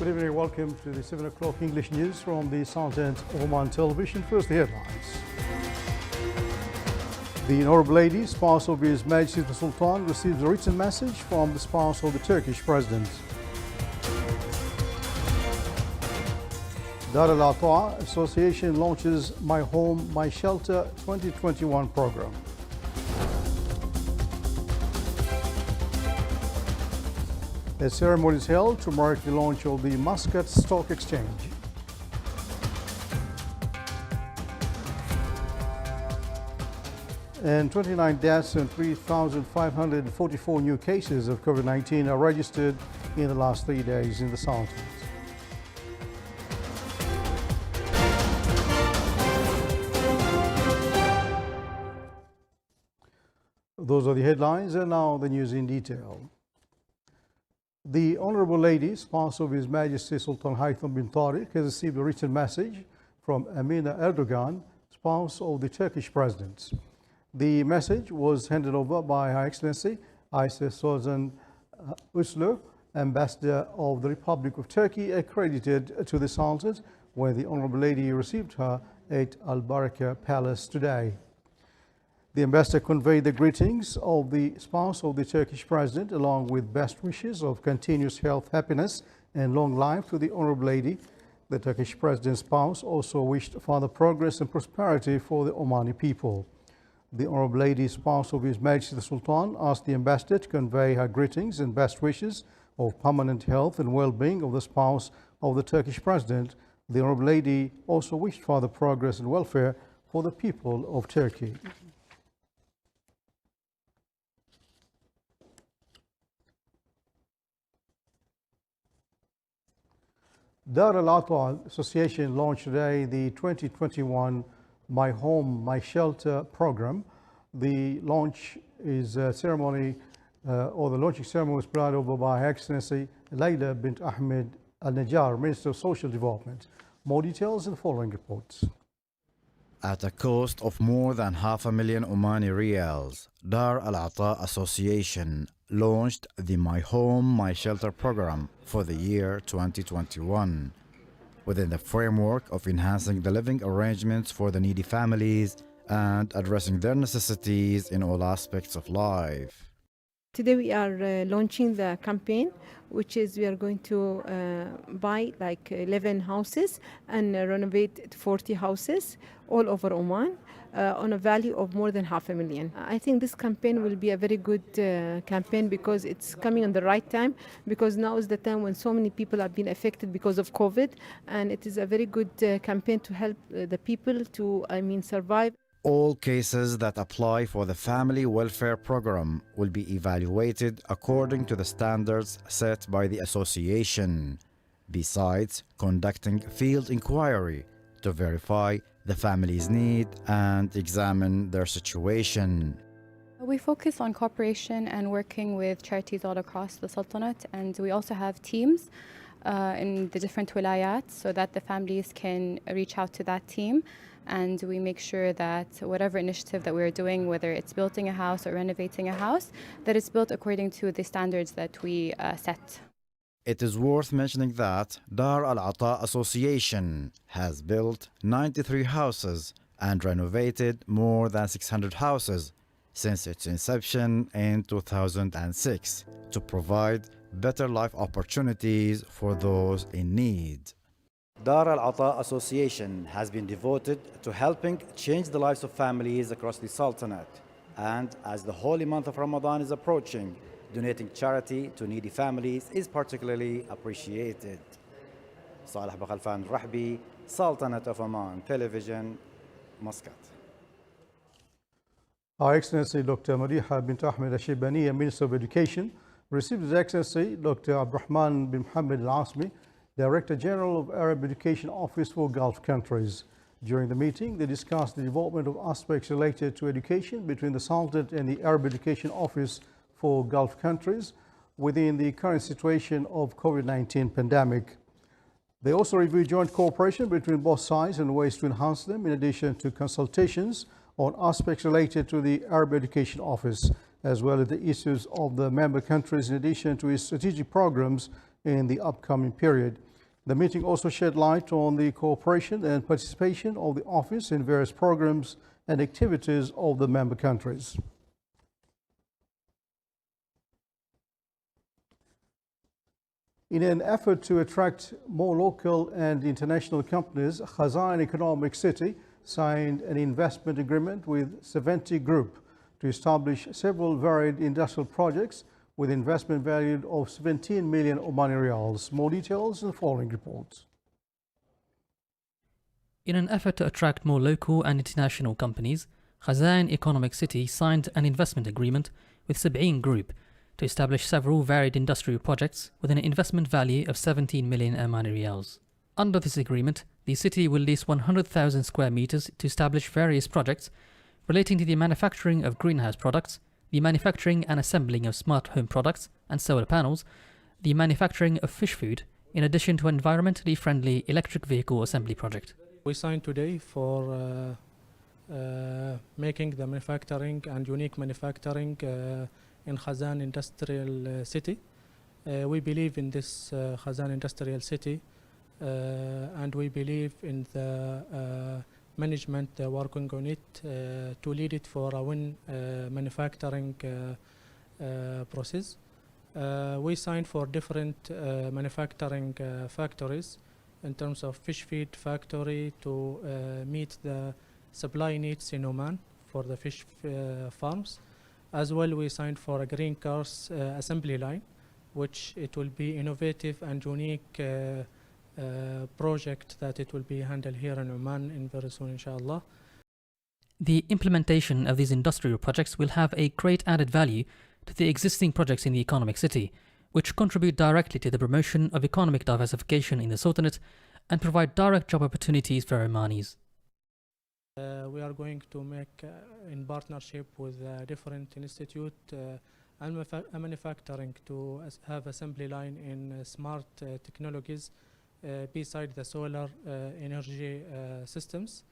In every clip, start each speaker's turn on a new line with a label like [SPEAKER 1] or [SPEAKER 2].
[SPEAKER 1] Good evening, welcome to the 7 o'clock English news from the Sultanate Oman Television. First, the headlines. The Honorable Lady, spouse of His Majesty the Sultan, receives a written message from the spouse of the Turkish President. Dar al-Ata Association launches My Home, My Shelter 2021 program. A ceremony is held to mark the launch of the Muscat Stock Exchange. And 29 deaths and 3,544 new cases of COVID-19 are registered in the last 3 days in the Sultanate. Those are the headlines, and now the news in detail. The Honorable Lady, spouse of His Majesty Sultan Haytham bin Tariq, has received a written message from Amina Erdogan, spouse of the Turkish President. The message was handed over by Her Excellency Ayse Sozan Uslu, Ambassador of the Republic of Turkey, accredited to the Sultanate, where the Honorable Lady received her at Al Baraka Palace today. The ambassador conveyed the greetings of the spouse of the Turkish President, along with best wishes of continuous health, happiness, and long life to the Honorable Lady. The Turkish President's spouse also wished further progress and prosperity for the Omani people. The Honorable Lady, spouse of His Majesty the Sultan, asked the ambassador to convey her greetings and best wishes of permanent health and well-being of the spouse of the Turkish President. The Honorable Lady also wished further progress and welfare for the people of Turkey. Dar al-Ata Association launched today the 2021 My Home, My Shelter program. The launch is a ceremony, the launching ceremony was presided over by Her Excellency Layla bint Ahmed Al-Najjar, Minister of Social Development. More details in the following reports.
[SPEAKER 2] At a cost of more than 500,000 Omani Riyals, Dar al-Ata Association launched the My Home, My Shelter program for the year 2021 within the framework of enhancing the living arrangements for the needy families and addressing their necessities in all aspects of life.
[SPEAKER 3] Today we are launching the campaign, which is we are going to buy like 11 houses and renovate 40 houses all over Oman on a value of more than 500,000. I think this campaign will be a very good campaign because it's coming on the right time, because now is the time when so many people have been affected because of COVID, and it is a very good campaign to help the people to, survive.
[SPEAKER 2] All cases that apply for the Family Welfare Program will be evaluated according to the standards set by the association, besides conducting field inquiry to verify the family's need and examine their situation.
[SPEAKER 4] We focus on cooperation and working with charities all across the Sultanate, and we also have teams in the different wilayat so that the families can reach out to that team. And we make sure that whatever initiative that we're doing, whether it's building a house or renovating a house, that it's built according to the standards that we set.
[SPEAKER 2] It is worth mentioning that Dar al-Ata Association has built 93 houses and renovated more than 600 houses since its inception in 2006 to provide better life opportunities for those in need. Dar al-Ata Association has been devoted to helping change the lives of families across the Sultanate. And as the holy month of Ramadan is approaching, donating charity to needy families is particularly appreciated. Salih Bakhalfan Rahbi, Sultanate of Oman Television, Muscat.
[SPEAKER 1] Her Excellency Dr. Mariha bint Ahmed Ashibaniya, Minister of Education, received His Excellency Dr. Abdurrahman bin Mohammed Al-Asmi, Director General of Arab Education Office for Gulf countries. During the meeting, they discussed the development of aspects related to education between the Sultanate and the Arab Education Office for Gulf countries within the current situation of COVID-19 pandemic. They also reviewed joint cooperation between both sides and ways to enhance them, in addition to consultations on aspects related to the Arab Education Office, as well as the issues of the member countries, in addition to its strategic programs in the upcoming period. The meeting also shed light on the cooperation and participation of the office in various programs and activities of the member countries. In an effort to attract more local and international companies, Khazan Economic City signed an investment agreement with Saventi Group to establish several varied industrial projects with investment valued of 17 million Omani Riyals. More details in the following report.
[SPEAKER 5] In an effort to attract more local and international companies, Khazan Economic City signed an investment agreement with Sab'in Group to establish several varied industrial projects with an investment value of 17 million Omani Riyals. Under this agreement, the city will lease 100,000 square meters to establish various projects relating to the manufacturing of greenhouse products, the manufacturing and assembling of smart home products and solar panels, the manufacturing of fish food, in addition to an environmentally friendly electric vehicle assembly project.
[SPEAKER 6] We signed today for making the manufacturing and unique manufacturing in Khazan Industrial City. We believe in this Khazan Industrial City and we believe in the management working on it to lead it for a win manufacturing process. We signed for different manufacturing factories in terms of fish feed factory to meet the supply needs in Oman for the fish farms. As well, we signed for a green cars assembly line, which it will be innovative and unique project that it will be handled here in Oman in very soon, inshallah.
[SPEAKER 5] The implementation of these industrial projects will have a great added value to the existing projects in the economic city, which contribute directly to the promotion of economic diversification in the Sultanate and provide direct job opportunities for Omanis.
[SPEAKER 6] We are going to make, in partnership with different institute and manufacturing, to have assembly line in smart technologies beside the solar energy systems.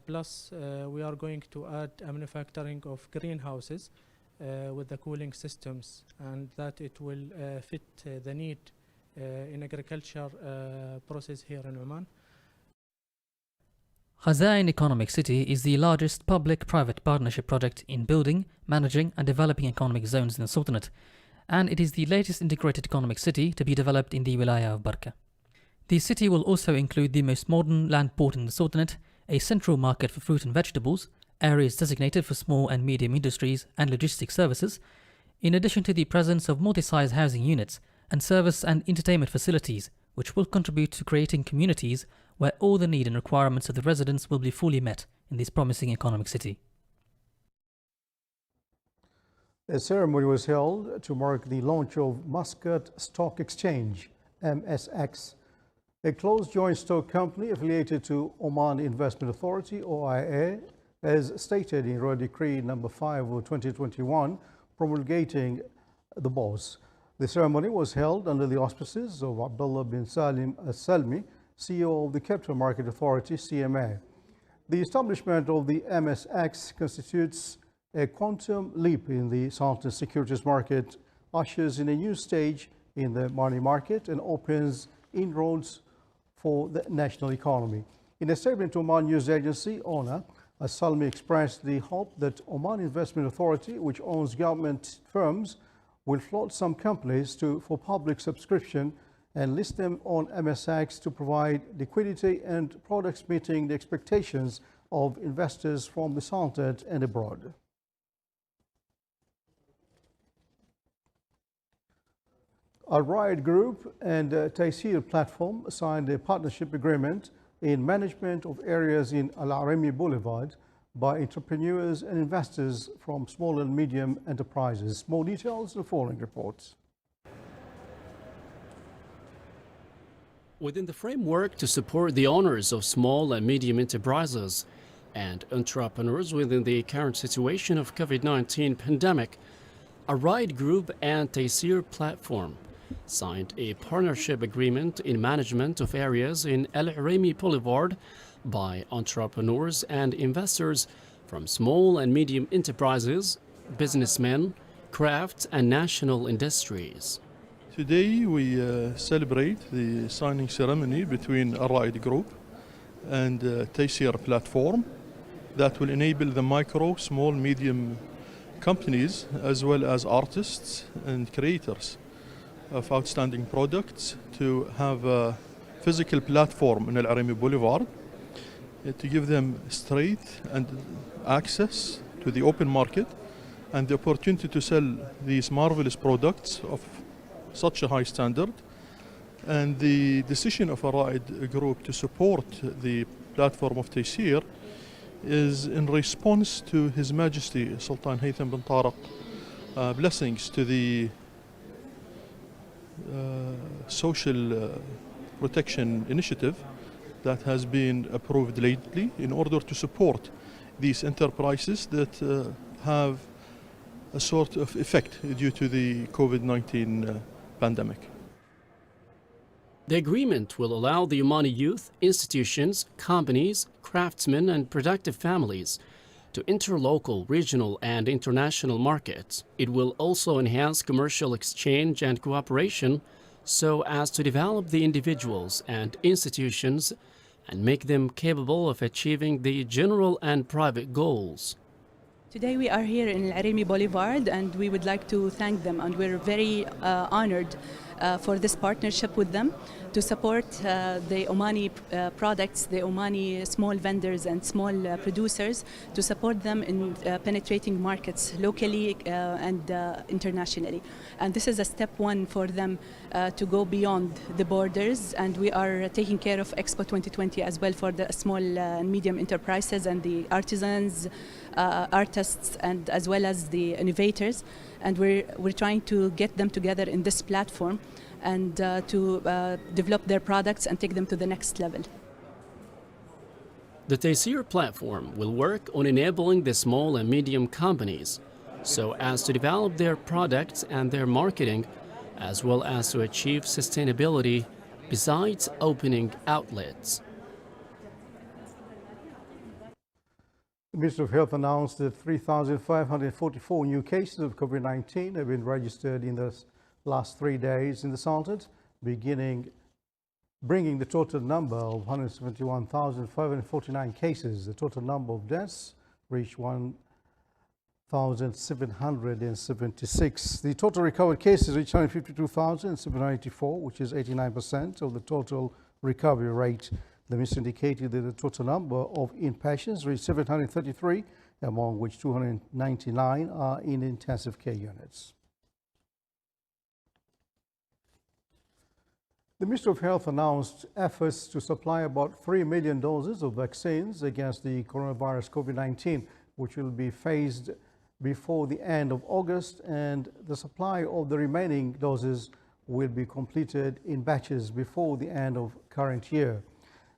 [SPEAKER 6] Plus, we are going to add a manufacturing of greenhouses with the cooling systems, and that it will fit the need in agriculture process here in Oman.
[SPEAKER 5] Khazan Economic City is the largest public-private partnership project in building, managing and developing economic zones in the Sultanate, and it is the latest integrated economic city to be developed in the Wilaya of Barka. The city will also include the most modern land port in the Sultanate, a central market for fruit and vegetables, areas designated for small and medium industries and logistics services, in addition to the presence of multi-size housing units and service and entertainment facilities, which will contribute to creating communities where all the need and requirements of the residents will be fully met in this promising economic city.
[SPEAKER 1] A ceremony was held to mark the launch of Muscat Stock Exchange, MSX, a closed joint stock company affiliated to Oman Investment Authority, OIA, as stated in Royal Decree number 5 of 2021, promulgating the BOS. The ceremony was held under the auspices of Abdullah bin Salim Al-Salmi, CEO of the Capital Market Authority, CMA. The establishment of the MSX constitutes a quantum leap in the Sultanate securities market, ushers in a new stage in the money market, and opens inroads for the national economy. In a statement to Oman News Agency, ONA, Al-Salmi expressed the hope that Oman Investment Authority, which owns government firms, will float some companies for public subscription and list them on MSX to provide liquidity and products meeting the expectations of investors from the Sultanate and abroad. Al-Riyad Group and Taysir Platform signed a partnership agreement in management of areas in Al-Arami Boulevard by entrepreneurs and investors from small and medium enterprises. More details in the following reports.
[SPEAKER 7] Within the framework to support the owners of small and medium enterprises and entrepreneurs within the current situation of COVID-19 pandemic, Al-Riyad Group and Taysir Platform signed a partnership agreement in management of areas in Al-Arami Boulevard by entrepreneurs and investors from small and medium enterprises, businessmen, crafts and national industries.
[SPEAKER 8] Today we celebrate the signing ceremony between Al-Ra'id Group and Taysir platform that will enable the micro, small, medium companies as well as artists and creators of outstanding products to have a physical platform in Al Arimi Boulevard to give them straight and access to the open market and the opportunity to sell these marvelous products of such a high standard. And the decision of Al-Ra'id Group to support the platform of Taysir is in response to His Majesty Sultan Haytham bin Tariq blessings to the social protection initiative that has been approved lately in order to support these enterprises that have a sort of effect due to the COVID-19 pandemic.
[SPEAKER 7] The agreement will allow the Omani youth, institutions, companies, craftsmen, and productive families to enter local, regional, and international markets. It will also enhance commercial exchange and cooperation so as to develop the individuals and institutions and make them capable of achieving the general and private goals.
[SPEAKER 9] Today we are here in Al Arimi Boulevard and we would like to thank them, and we're very honored for this partnership with them to support the Omani products, the Omani small vendors and small producers, to support them in penetrating markets locally and internationally. And this is a step one for them to go beyond the borders, and we are taking care of Expo 2020 as well for the small and medium enterprises and the artisans, artists, and as well as the innovators. And we're trying to get them together in this platform and to develop their products and take them to the next level.
[SPEAKER 7] The Taysir platform will work on enabling the small and medium companies so as to develop their products and their marketing, as well as to achieve sustainability besides opening outlets.
[SPEAKER 1] The Ministry of Health announced that 3,544 new cases of COVID-19 have been registered in the last 3 days in the Sultanate, bringing the total number of 171,549 cases. The total number of deaths reached 1,776. The total recovered cases reached 152,784, which is 89% of the total recovery rate. The minister indicated that the total number of inpatients reached 733, among which 299 are in intensive care units. The Ministry of Health announced efforts to supply about 3 million doses of vaccines against the coronavirus COVID-19, which will be phased before the end of August, and the supply of the remaining doses will be completed in batches before the end of current year.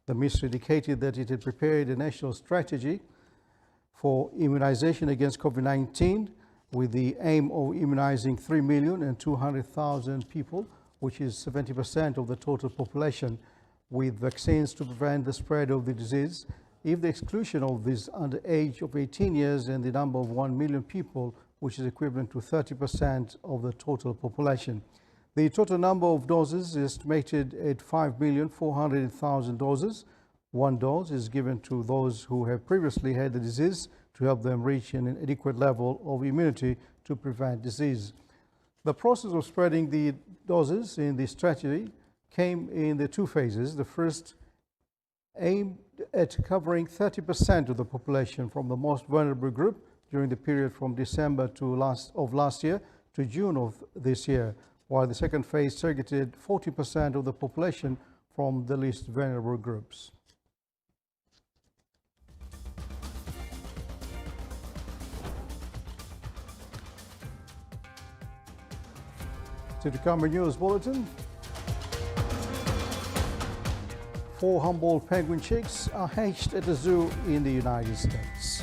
[SPEAKER 1] The ministry indicated that it had prepared a national strategy for immunization against COVID-19 with the aim of immunizing 3,200,000 people, which is 70% of the total population, with vaccines to prevent the spread of the disease. If the exclusion of these under age of 18 years and the number of 1 million people, which is equivalent to 30% of the total population. The total number of doses is estimated at 5,400,000 doses. One dose is given to those who have previously had the disease to help them reach an adequate level of immunity to prevent disease. The process of spreading the doses in the strategy came in the two phases. The first aimed at covering 30% of the population from the most vulnerable group during the period from December of last year to June of this year, while the second phase targeted 40% of the population from the least vulnerable groups. To the Camera News Bulletin. 4 Humboldt penguin chicks are hatched at a zoo in the United States.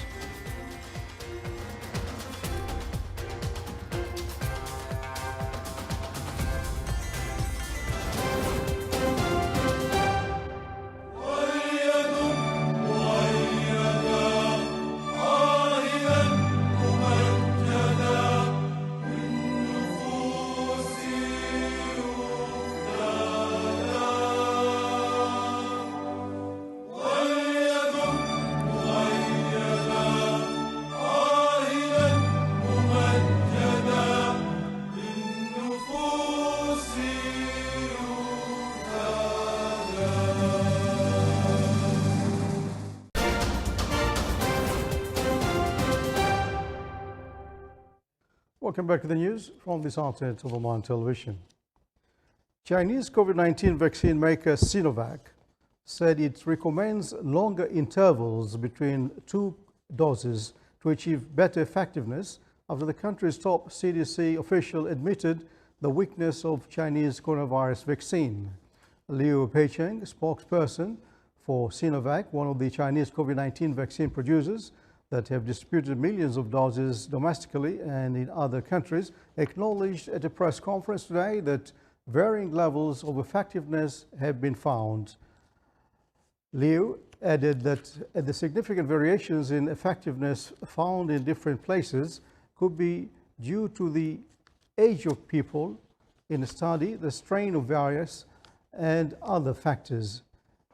[SPEAKER 1] Welcome back to the news from the Sultanate of Oman Television. Chinese COVID-19 vaccine maker Sinovac said it recommends longer intervals between 2 doses to achieve better effectiveness after the country's top CDC official admitted the weakness of Chinese coronavirus vaccine. Liu Peicheng, spokesperson for Sinovac, one of the Chinese COVID-19 vaccine producers that have distributed millions of doses domestically and in other countries, acknowledged at a press conference today that varying levels of effectiveness have been found. Liu added that the significant variations in effectiveness found in different places could be due to the age of people in the study, the strain of virus, and other factors.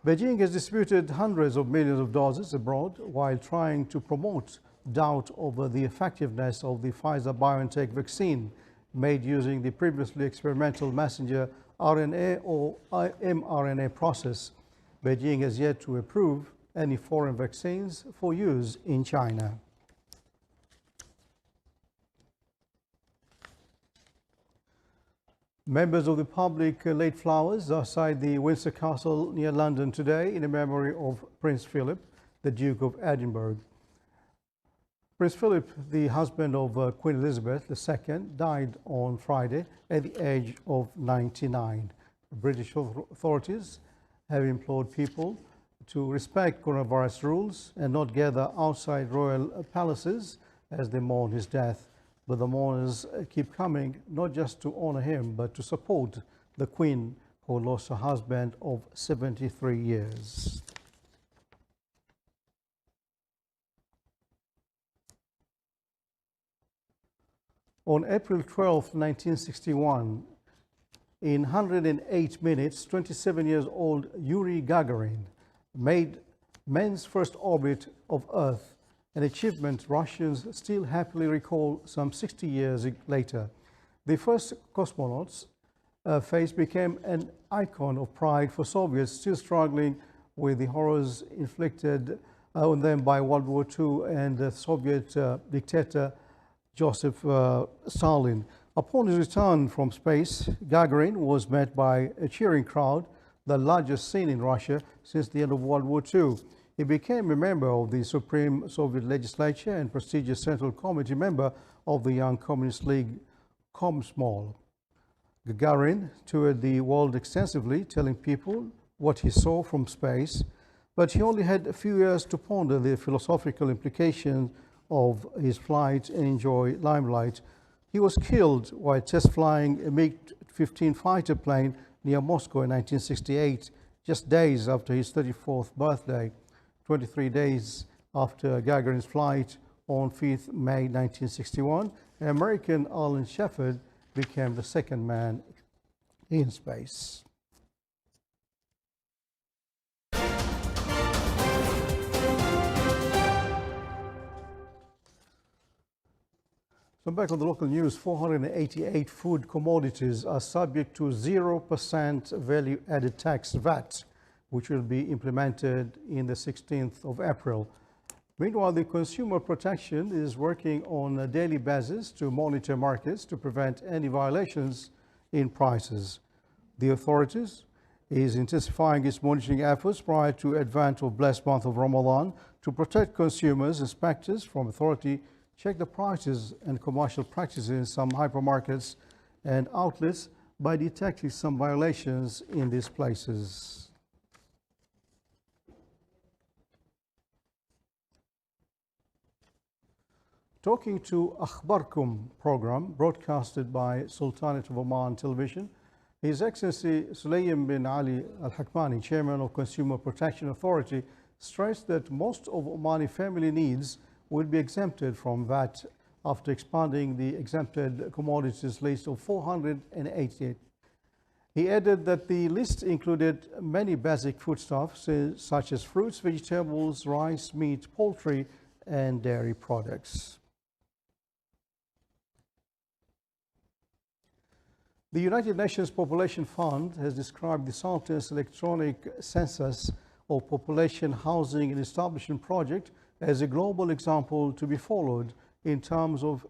[SPEAKER 1] Beijing has distributed hundreds of millions of doses abroad while trying to promote doubt over the effectiveness of the Pfizer-BioNTech vaccine made using the previously experimental messenger RNA or mRNA process. Beijing has yet to approve any foreign vaccines for use in China. Members of the public laid flowers outside the Windsor Castle near London today in memory of Prince Philip, the Duke of Edinburgh. Prince Philip, the husband of Queen Elizabeth II, died on Friday at the age of 99. British authorities have implored people to respect coronavirus rules and not gather outside royal palaces as they mourn his death. But the mourners keep coming, not just to honor him, but to support the Queen, who lost her husband of 73 years. On April 12, 1961, in 108 minutes, 27-year-old Yuri Gagarin made man's first orbit of Earth, an achievement Russians still happily recall some 60 years later. The first cosmonaut's face became an icon of pride for Soviets still struggling with the horrors inflicted on them by World War II and the Soviet dictator Joseph Stalin. Upon his return from space, Gagarin was met by a cheering crowd, the largest seen in Russia since the end of World War II. He became a member of the Supreme Soviet Legislature and prestigious Central Committee member of the Young Communist League, Komsomol. Gagarin toured the world extensively, telling people what he saw from space, but he only had a few years to ponder the philosophical implications of his flight and enjoy limelight. He was killed while test flying a MiG-15 fighter plane near Moscow in 1968, just days after his 34th birthday. 23 days after Gagarin's flight on 5th May 1961, an American Alan Shepard became the second man in space. So back on the local news, 488 food commodities are subject to 0% value-added tax VAT, which will be implemented in the 16th of April. Meanwhile, the Consumer Protection is working on a daily basis to monitor markets to prevent any violations in prices. The authorities is intensifying its monitoring efforts prior to advent of blessed month of Ramadan to protect consumers. Inspectors from authority check the prices and commercial practices in some hypermarkets and outlets by detecting some violations in these places. Talking to Akhbarkum program broadcasted by Sultanate of Oman Television, His Excellency Sulaim bin Ali Al-Hakmani, Chairman of Consumer Protection Authority, stressed that most of Omani family needs will be exempted from VAT after expanding the exempted commodities list of 488. He added that the list included many basic foodstuffs such as fruits, vegetables, rice, meat, poultry, and dairy products. The United Nations Population Fund has described the Sultan's electronic census of population, housing, and establishment project as a global example to be followed in terms of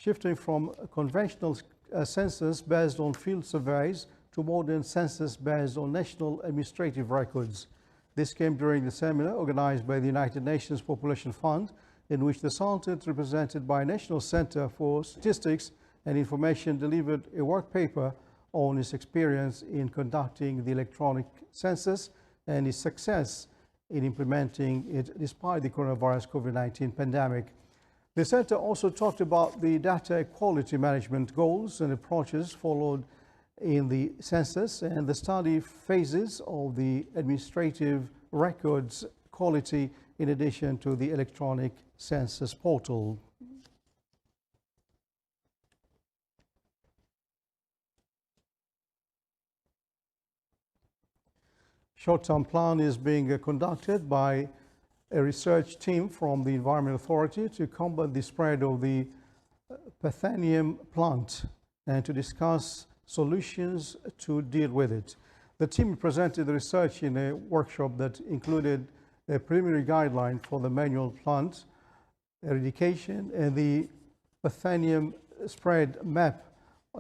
[SPEAKER 1] shifting from conventional census based on field surveys to modern census based on national administrative records. This came during the seminar organized by the United Nations Population Fund, in which the Sultanate, represented by National Center for Statistics and Information, delivered a work paper on its experience in conducting the electronic census and its success in implementing it despite the coronavirus COVID-19 pandemic. The center also talked about the data quality management goals and approaches followed in the census and the study phases of the administrative records quality in addition to the electronic census portal. Short-term plan is being conducted by a research team from the Environment Authority to combat the spread of the Pathanium plant and to discuss solutions to deal with it. The team presented the research in a workshop that included a preliminary guideline for the manual plant eradication and the Pathanium spread map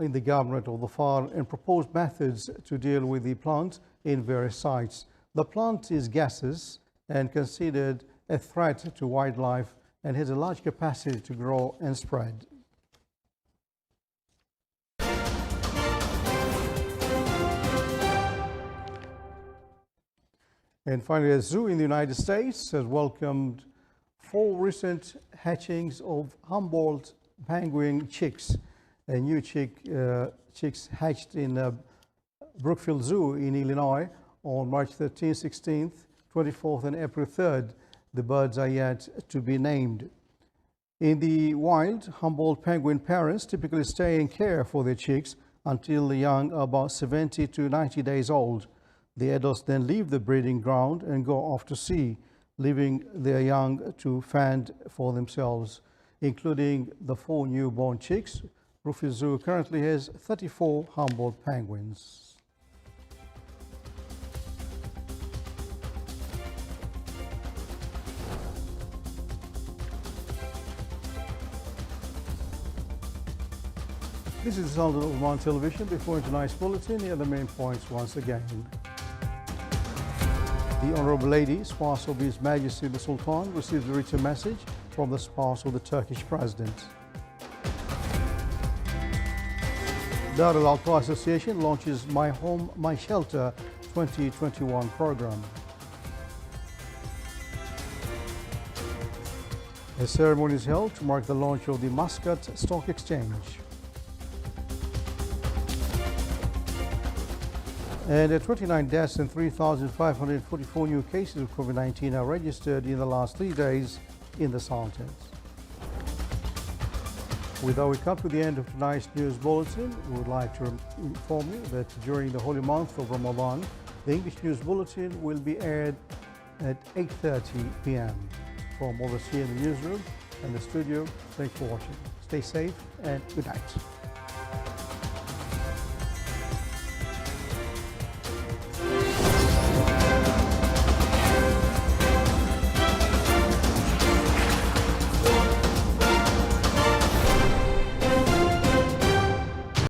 [SPEAKER 1] in the government of the FAR and proposed methods to deal with the plant in various sites. The plant is gaseous and considered a threat to wildlife and has a large capacity to grow and spread. And finally, a zoo in the United States has welcomed 4 recent hatchings of Humboldt penguin chicks. A new chicks hatched in Brookfield Zoo in Illinois on March 13th, 16th, 24th, and April 3rd. The birds are yet to be named. In the wild, Humboldt penguin parents typically stay and care for their chicks until the young are about 70 to 90 days old. The adults then leave the breeding ground and go off to sea, leaving their young to fend for themselves, including the 4 newborn chicks. Brookfield Zoo currently has 34 Humboldt penguins. This is the Sultan of Oman Television. Before tonight's bulletin, here are the main points once again. The Honorable Lady, spouse of His Majesty the Sultan, received a written message from the spouse of the Turkish President. Dar al-Alqa Association launches My Home, My Shelter 2021 program. A ceremony is held to mark the launch of the Muscat Stock Exchange. And 29 deaths and 3,544 new cases of COVID-19 are registered in the last 3 days in the Sultanate. With that, we come to the end of tonight's news bulletin. We would like to inform you that during the holy month of Ramadan, the English news bulletin will be aired at 8:30 p.m. From all of us here in the newsroom and the studio, thanks for watching. Stay safe and good night.